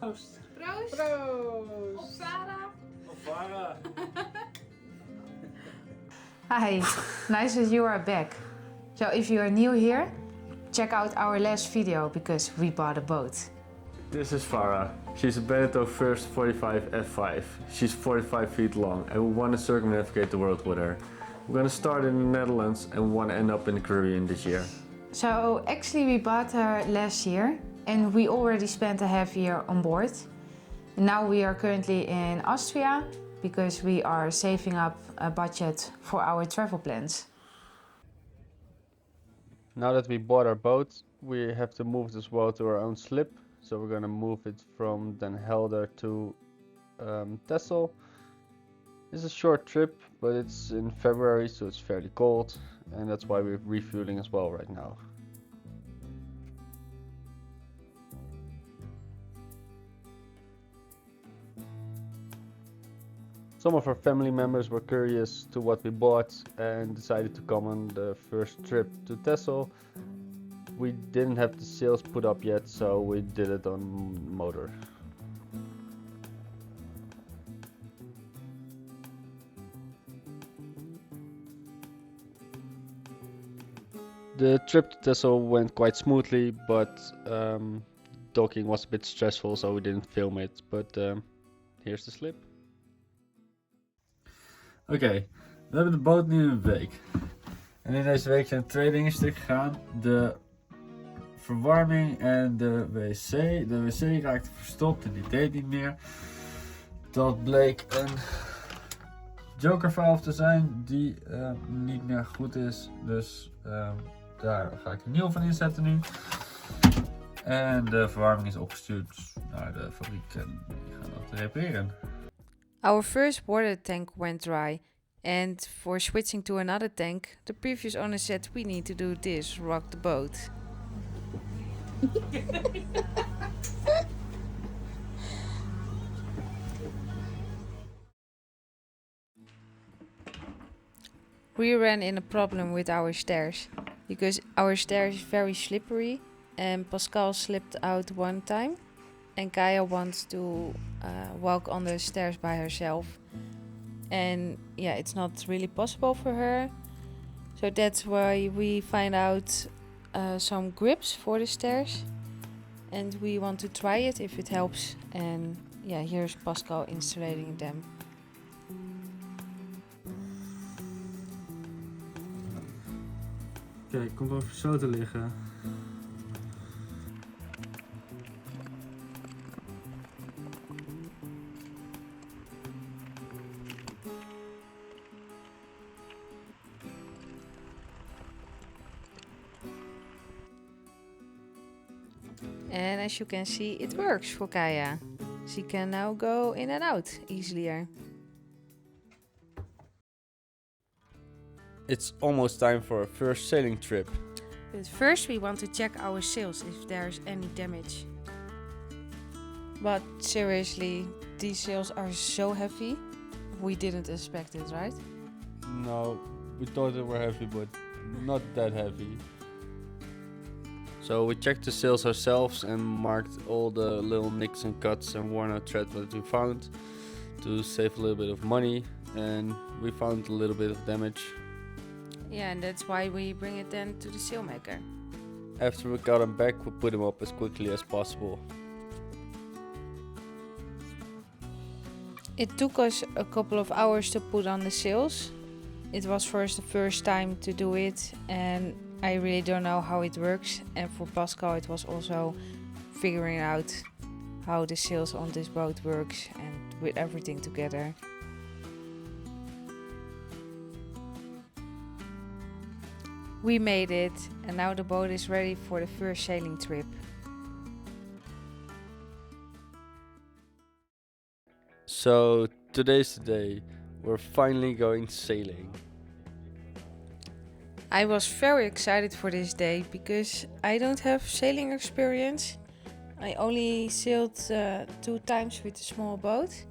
Proost. Proost. Proost. Op Farra. Op Farra. Hi, nice that you are back. So if you are new here, check out our last video because we bought a boat. This is Farra. She's a Beneteau First 45 F5. She's 45 feet long and we want to circumnavigate the world with her. We're going to start in the Netherlands and want to end up in the Caribbean this year. So actually we bought her last year and we already spent a half year on board. And now we are currently in Austria because we are saving up a budget for our travel plans. Now that we bought our boat, we have to move this boat to our own slip. So we're going to move it from Den Helder to Tessel. It's a short trip, but it's in February, so it's fairly cold, and that's why we're refueling as well right now. Some of our family members were curious to what we bought and decided to come on the first trip to Texel. We didn't have the sails put up yet, so we did it on motor. The trip to Texel went quite smoothly, but docking was a bit stressful, so we didn't film it. But here's the slip. Oké, we hebben de boot nu een week. En in deze week zijn 2 dingen stuk gegaan. De verwarming en de wc. De wc raakte verstopt en die deed niet meer. Dat bleek een jokervalve te zijn die niet meer goed is. Dus daar ga ik een nieuw van inzetten nu. En de verwarming is opgestuurd naar de fabriek en die gaan dat repareren. Our first water tank went dry, and for switching to another tank, the previous owner said we need to do this, rock the boat. We ran in a problem with our stairs, because our stairs is very slippery, and Pascal slipped out one time. And Kaya wants to walk on the stairs by herself. And yeah, it's not really possible for her. So that's why we find out some grips for the stairs. And we want to try it if it helps. And yeah, here's Pascal installing them. Kijk, komt over zo te liggen. And as you can see, it works for Kaya. She can now go in and out easier. It's almost time for our first sailing trip. But first we want to check our sails if there's any damage. But seriously, these sails are so heavy. We didn't expect it, right? No, we thought they were heavy, but not that heavy. So we checked the sails ourselves and marked all the little nicks and cuts and worn out thread that we found to save a little bit of money, and we found a little bit of damage. Yeah, and that's why we bring it then to the sailmaker. After we got them back, we put them up as quickly as possible. It took us a couple of hours to put on the sails. It was for us the first time to do it, and I really don't know how it works. And for Pascal it was also figuring out how the sails on this boat works and with everything together. We made it, and now the boat is ready for the first sailing trip. So today's the day. We're finally going sailing. I was very excited for this day because I don't have sailing experience. I only sailed 2 times with a small boat.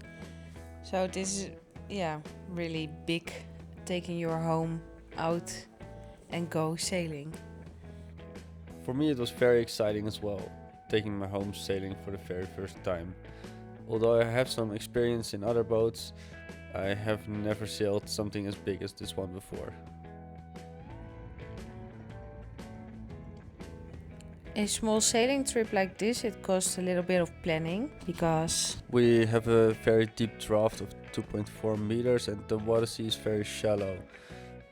So this is really big, taking your home out and go sailing. For me it was very exciting as well. taking my home sailing for the very first time. Although I have some experience in other boats, I have never sailed something as big as this one before. A small sailing trip like this, it costs a little bit of planning because We have a very deep draft of 2.4 meters and the water sea is very shallow.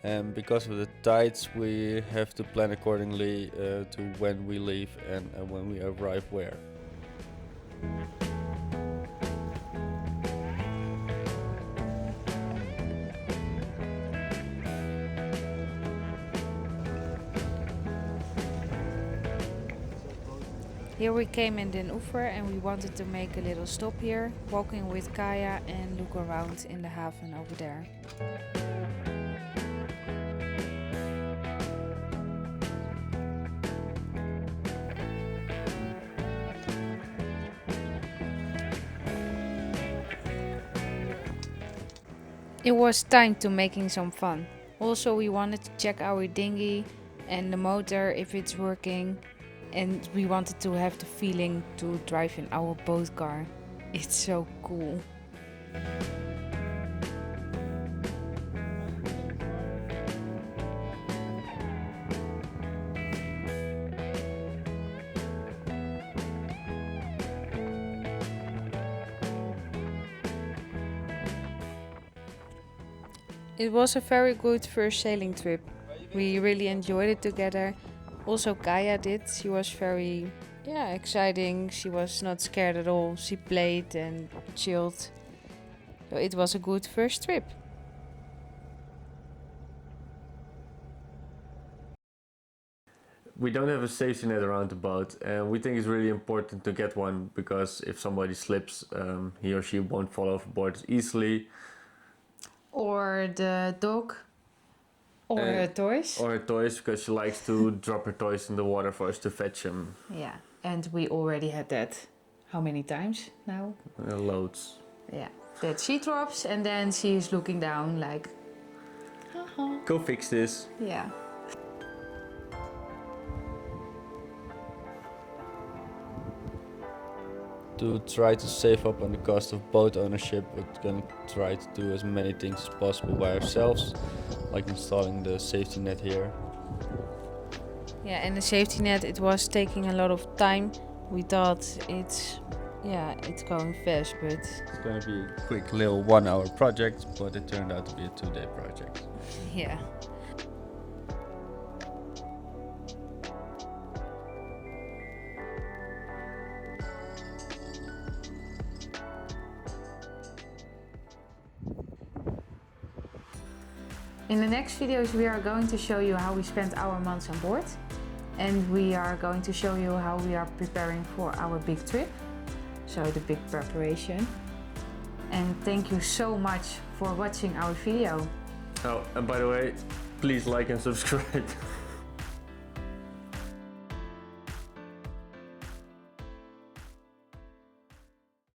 And because of the tides, we have to plan accordingly to when we leave and when we arrive where. here we came in Den Oever and we wanted to make a little stop here, walking with Kaya and look around in the haven over there. It was time to making some fun. Also, we wanted to check our dinghy and the motor if it's working, and we wanted to have the feeling to drive in our boat car. It's so cool. It was a very good first sailing trip. We really enjoyed it together. Also Kaya did. She was very exciting. She was not scared at all. She played and chilled. So it was a good first trip. We don't have a safety net around the boat, and we think it's really important to get one because if somebody slips, he or she won't fall overboard as easily. Or the dog. Or her toys. Or her toys, because she likes to drop her toys in the water for us to fetch them. Yeah, and we already had that. How many times now? Loads. Yeah, that she drops and then she's looking down like, haha. Go fix this. Yeah. To try to save up on the cost of boat ownership, we're gonna try to do as many things as possible by ourselves, like installing the safety net here. Yeah, and the safety net, it was taking a lot of time. We thought it's going fast, but It's gonna be a quick little 1 hour project, but it turned out to be a 2-day project. yeah. In the next videos we are going to show you how we spent our months on board, and we are going to show you how we are preparing for our big trip, so the big preparation. And thank you so much for watching our video. Oh, and by the way, please like and subscribe.